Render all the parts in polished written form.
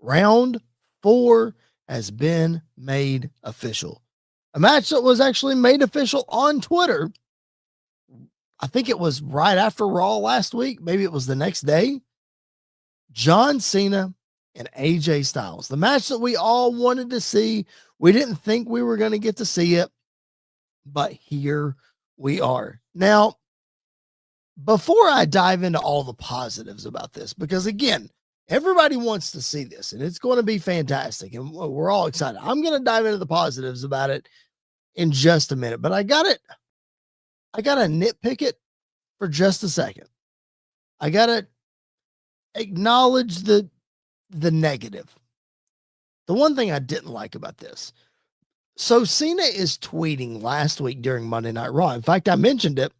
Round 4 has been made official. A match that was actually made official on Twitter. I think it was right after Raw last week. Maybe it was the next day. John Cena and AJ Styles. The match that we all wanted to see. We didn't think we were going to get to see it, but here we are. Now, before I dive into all the positives about this, because again, everybody wants to see this and it's going to be fantastic and we're all excited. I'm going to dive into the positives about it in just a minute, but I got to nitpick it for just a second. I got to acknowledge the negative. The one thing I didn't like about this. So Cena is tweeting last week during Monday Night Raw. In fact, I mentioned it.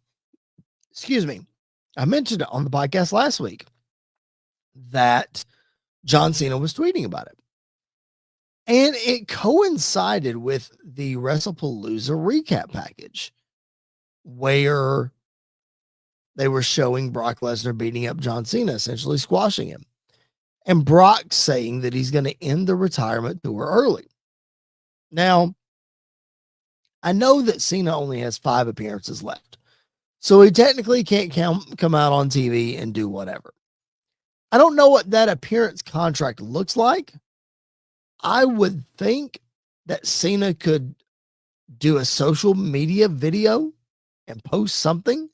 Excuse me. I mentioned it on the podcast last week that John Cena was tweeting about it. And it coincided with the WrestlePalooza recap package where they were showing Brock Lesnar beating up John Cena, essentially squashing him. And Brock saying that he's going to end the retirement tour early. Now, I know that Cena only has 5 appearances left. So he technically can't come out on TV and do whatever. I don't know what that appearance contract looks like. I would think that Cena could do a social media video and post something.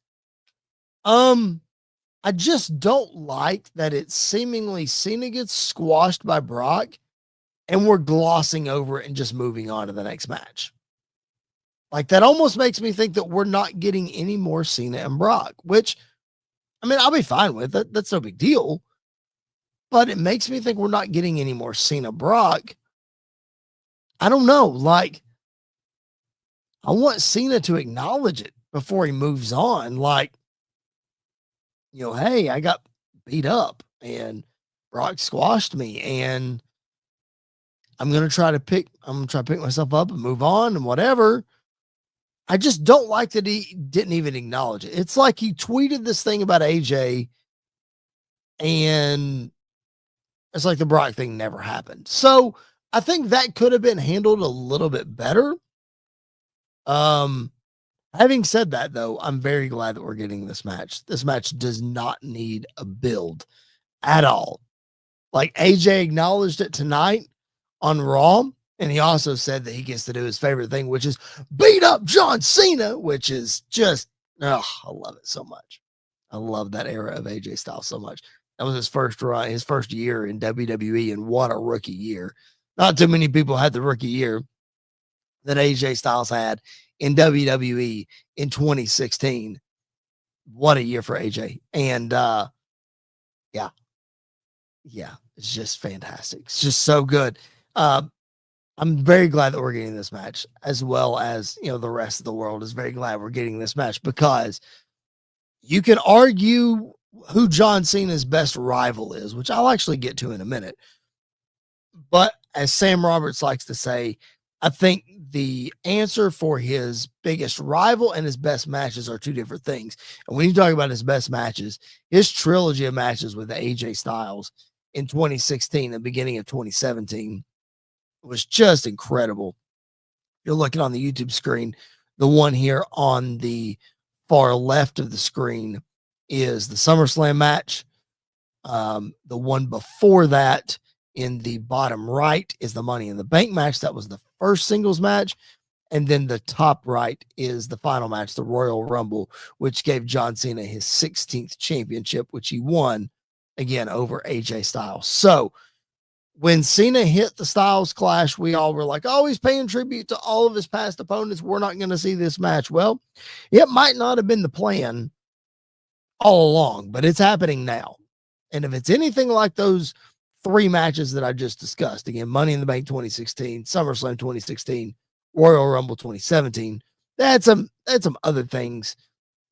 I just don't like that it's seemingly Cena gets squashed by Brock and we're glossing over it and just moving on to the next match. Like that almost makes me think that we're not getting any more Cena and Brock, which, I mean, I'll be fine with it. That's no big deal. But it makes me think we're not getting any more Cena Brock. I don't know. Like, I want Cena to acknowledge it before he moves on. Like, you know, hey, I got beat up and Brock squashed me and I'm going to try to pick myself up and move on and whatever. I just don't like that he didn't even acknowledge it. It's like he tweeted this thing about AJ and it's like the Brock thing never happened. So I think that could have been handled a little bit better. Having said that, though, I'm very glad that we're getting this match. This match does not need a build at all. Like AJ acknowledged it tonight on Raw, and he also said that he gets to do his favorite thing, which is beat up John Cena, which is just, I love it so much. I love that era of AJ Styles so much. That was his first run, his first year in WWE, and what a rookie year. Not too many people had the rookie year that AJ Styles had in WWE in 2016. What a year for AJ. And yeah, it's just fantastic. It's just so good. I'm very glad that we're getting this match, as well as, you know, the rest of the world is very glad we're getting this match, because you can argue who John Cena's best rival is, which I'll actually get to in a minute. But as Sam Roberts likes to say, I think the answer for his biggest rival and his best matches are two different things. And when you talk about his best matches, his trilogy of matches with AJ Styles in 2016 and beginning of 2017 was just incredible. You're looking on the YouTube screen. The one here on the far left of the screen is the SummerSlam match. The one before that in the bottom right is the Money in the Bank match. That was the first singles match. And then the top right is the final match, the Royal Rumble, which gave John Cena his 16th championship, which he won again over AJ Styles. So when Cena hit the Styles Clash, we all were like, oh, he's paying tribute to all of his past opponents. We're not going to see this match. Well, it might not have been the plan all along, but it's happening now. And if it's anything like those 3 matches that I just discussed, again, Money in the Bank 2016, SummerSlam 2016, Royal Rumble 2017, that's some other things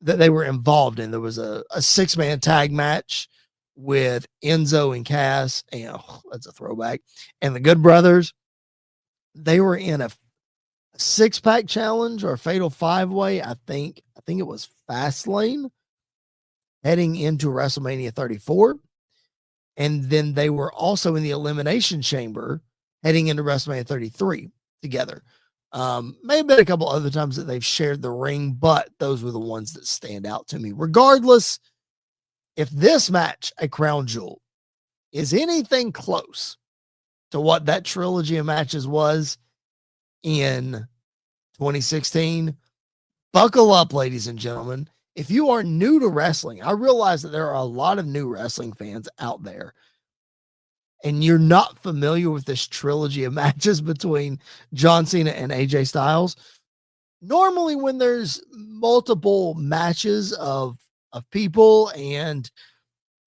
that they were involved in. There was a 6-man tag match with Enzo and Cass, and that's a throwback, and the Good Brothers. They were in a 6-pack challenge or a fatal 5-way. I think it was Fastlane heading into WrestleMania 34. And then they were also in the Elimination Chamber heading into WrestleMania 33 together. May have been a couple other times that they've shared the ring, but those were the ones that stand out to me. Regardless, if this match, a Crown Jewel, is anything close to what that trilogy of matches was in 2016, buckle up, ladies and gentlemen. If you are new to wrestling, I realize that there are a lot of new wrestling fans out there, and you're not familiar with this trilogy of matches between John Cena and AJ Styles. Normally, when there's multiple matches of people and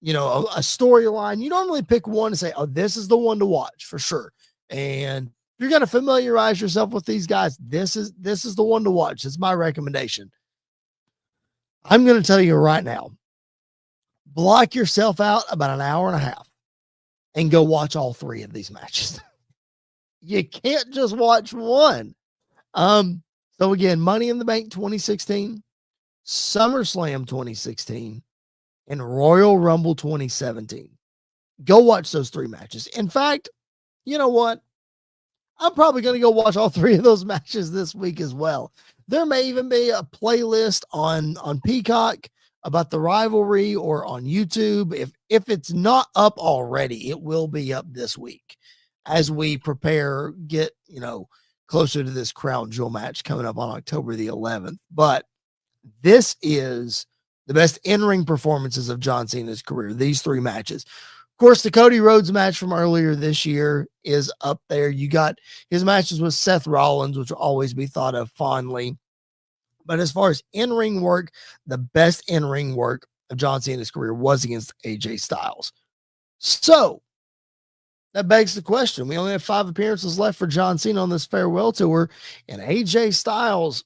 a storyline, you normally pick one and say, oh, this is the one to watch for sure. And you're going to familiarize yourself with these guys. This is the one to watch. It's my recommendation. I'm going to tell you right now, block yourself out about an hour and a half and go watch all three of these matches. You can't just watch one. So again, Money in the Bank 2016, SummerSlam 2016, and Royal Rumble 2017. Go watch those three matches. In fact, you know what? I'm probably going to go watch all three of those matches this week as well. There may even be a playlist on Peacock about the rivalry, or on YouTube. If it's not up already, it will be up this week as we get, closer to this Crown Jewel match coming up on October the 11th. But this is the best in-ring performances of John Cena's career, these three matches. Of course, the Cody Rhodes match from earlier this year is up there. You got his matches with Seth Rollins, which will always be thought of fondly. But as far as in-ring work, the best in-ring work of John Cena's career was against AJ Styles. So that begs the question. We only have 5 appearances left for John Cena on this farewell tour, and AJ Styles,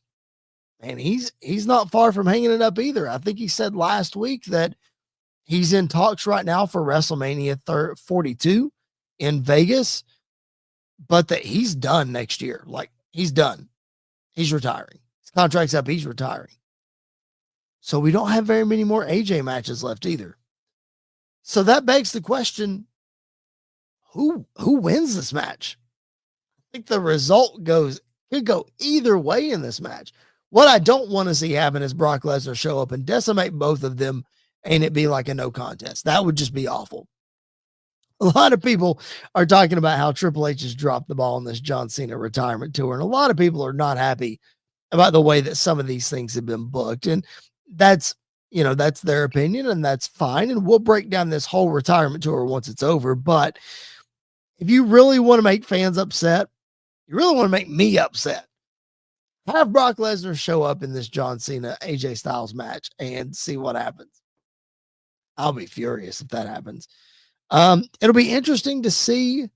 and he's not far from hanging it up either. I think he said last week that he's in talks right now for WrestleMania 42 in Vegas, but that he's done next year. Like, he's done. He's retiring. His contract's up. He's retiring. So we don't have very many more AJ matches left either. So that begs the question, who wins this match? I think the result could go either way in this match. What I don't want to see happen is Brock Lesnar show up and decimate both of them and it be like a no contest. That would just be awful. A lot of people are talking about how Triple H has dropped the ball on this John Cena retirement tour, and a lot of people are not happy about the way that some of these things have been booked. And that's their opinion, and that's fine. And we'll break down this whole retirement tour once it's over. But if you really want to make fans upset, you really want to make me upset, have Brock Lesnar show up in this John Cena AJ Styles match and see what happens. I'll be furious if that happens. It'll be interesting to see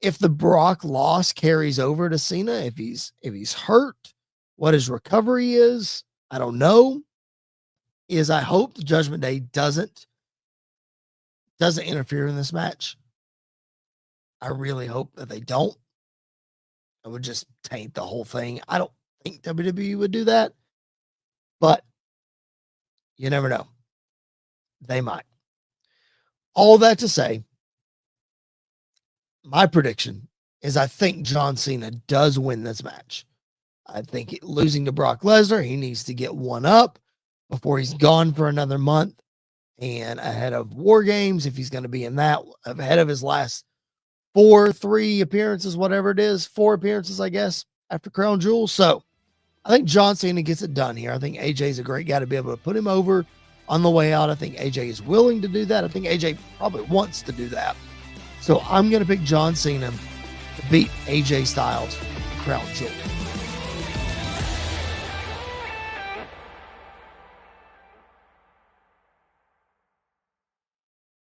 if the Brock loss carries over to Cena, if he's hurt, what his recovery is. I don't know. I hope the Judgment Day doesn't interfere in this match. I really hope that they don't. It would just taint the whole thing. I don't think WWE would do that, but you never know. They might. All that to say, my prediction is I think John Cena does win this match. I think losing to Brock Lesnar, he needs to get one up before he's gone for another month and ahead of War Games, if he's going to be in that, ahead of his last 3 appearances, whatever it is, 4 appearances, I guess, after Crown Jewel. So I think John Cena gets it done here. I think AJ is a great guy to be able to put him over on the way out. I think AJ is willing to do that. I think AJ probably wants to do that. So I'm going to pick John Cena to beat AJ Styles, Crown Jewel.